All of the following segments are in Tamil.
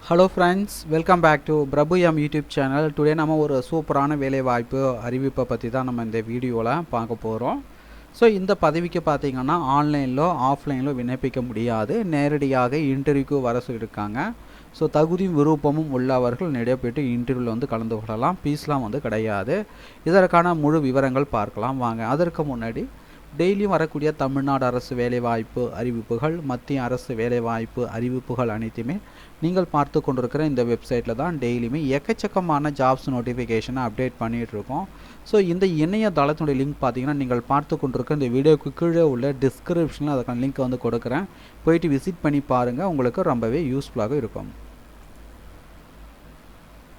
Hello friends, welcome back to Prabhu M YouTube channel. Today நம்ம ஒரு சூப்பரான வேலைவாய்ப்பு அறிவிப்பை பற்றி தான் நம்ம இந்த வீடியோவில் பார்க்க போகிறோம். ஸோ இந்த பதவிக்கு பார்த்திங்கன்னா ஆன்லைனிலோ ஆஃப்லைனிலோ விண்ணப்பிக்க முடியாது, நேரடியாக இன்டர்வியூக்கு வர சொல்லியிருக்காங்க. ஸோ தகுதியும் விருப்பமும் உள்ளவர்கள் நிறைய போய்ட்டு இன்டர்வியூவில் வந்து கலந்து கொள்ளலாம். ஃபீஸ்லாம் வந்து கிடையாது. இதற்கான முழு விவரங்கள் பார்க்கலாம் வாங்க. அதற்கு முன்னாடி டெய்லியும் வரக்கூடிய தமிழ்நாடு அரசு வேலைவாய்ப்பு அறிவிப்புகள், மத்திய அரசு வேலைவாய்ப்பு அறிவிப்புகள் அனைத்துமே நீங்கள் பார்த்து கொண்டிருக்கிற இந்த வெப்சைட்டில் தான் டெய்லியுமே எக்கச்சக்கமான ஜாப்ஸ் நோட்டிஃபிகேஷனை அப்டேட் பண்ணிகிட்ருக்கோம். ஸோ இந்த இணையதளத்தினுடைய லிங்க் பார்த்தீங்கன்னா நீங்கள் பார்த்து கொண்டிருக்க இந்த வீடியோவுக்கு கீழே உள்ள டிஸ்கிரிப்ஷனில் அதுக்கான லிங்க் வந்து கொடுக்குறேன். போயிட்டு விசிட் பண்ணி பாருங்கள், உங்களுக்கு ரொம்பவே யூஸ்ஃபுல்லாக இருக்கும்.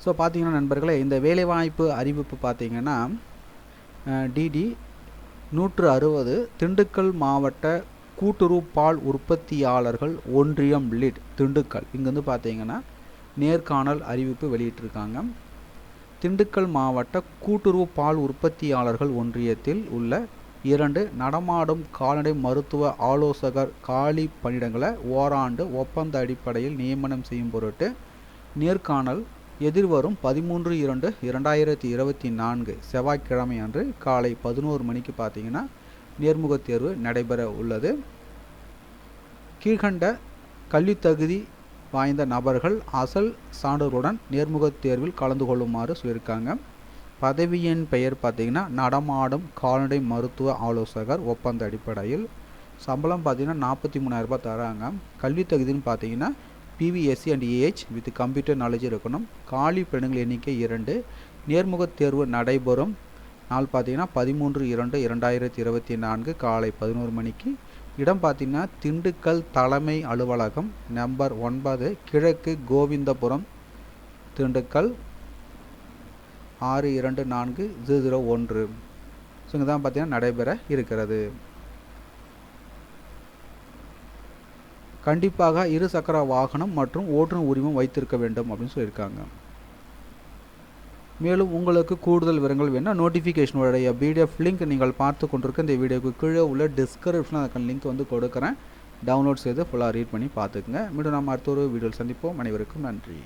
ஸோ பார்த்தீங்கன்னா நண்பர்களே, இந்த வேலைவாய்ப்பு அறிவிப்பு பார்த்தீங்கன்னா டிடி 160 திண்டுக்கல் மாவட்ட கூட்டுறவு பால் உற்பத்தியாளர்கள் ஒன்றியம் லீட் திண்டுக்கல் இங்கேருந்து பார்த்தீங்கன்னா நேர்காணல் அறிவிப்பு வெளியிட்டிருக்காங்க. திண்டுக்கல் மாவட்ட கூட்டுறவு பால் உற்பத்தியாளர்கள் ஒன்றியத்தில் உள்ள 2 நடமாடும் கால்நடை மருத்துவ ஆலோசகர் காலி பணியிடங்களை ஓராண்டு ஒப்பந்த அடிப்படையில் நியமனம் செய்யும் பொருட்டு நேர்காணல் எதிர்வரும் 13/2/2024 செவ்வாய்க்கிழமை அன்று காலை 11 மணிக்கு பார்த்தீங்கன்னா நேர்முகத் தேர்வு நடைபெற உள்ளது. கீழ்கண்ட கல்வி தகுதி வாய்ந்த நபர்கள் அசல் சான்றுகளுடன் நேர்முகத் தேர்வில் கலந்து கொள்ளுமாறு சொல்லியிருக்காங்க. பதவியின் பெயர் பார்த்தீங்கன்னா நடமாடும் கால்நடை மருத்துவ ஆலோசகர் ஒப்பந்த அடிப்படையில். சம்பளம் பார்த்தீங்கன்னா 43,000 ரூபாய் தராங்க. கல்வி தகுதின்னு பார்த்தீங்கன்னா BVSc and AH with computer knowledge இருக்கணும். காலி பெண்கள் எண்ணிக்கை 2. நேர்முகத் தேர்வு நடைபெறும் நாள் பார்த்தீங்கன்னா 13/2/2024 காலை 11 மணிக்கு. இடம் பார்த்தீங்கன்னா திண்டுக்கல் தலைமை அலுவலகம், நம்பர் 9, கிழக்கு கோவிந்தபுரம், திண்டுக்கல் 624001. ஸோ இங்கே தான் பார்த்தீங்கன்னா நடைபெற இருக்கிறது. கண்டிப்பாக 2 சக்கர வாகனம் மற்றும் ஓட்டுநர் உரிமம் வைத்திருக்க வேண்டும் அப்படின்னு சொல்லியிருக்காங்க. மேலும் உங்களுக்கு கூடுதல் விவரங்கள் வேணால் நோட்டிஃபிகேஷனுடைய பிடிஎஃப் லிங்க் நீங்கள் பார்த்து கொண்டிருக்க இந்த வீடியோக்கு கீழே உள்ள டிஸ்கிரிப்ஷனில் அதுக்கான லிங்க் வந்து கொடுக்குறேன். டவுன்லோட் செய்து ஃபுல்லாக ரீட் பண்ணி பார்த்துக்குங்க. மீண்டும் நாம் அடுத்த ஒரு வீடியோவில் சந்திப்போம். அனைவருக்கும் நன்றி.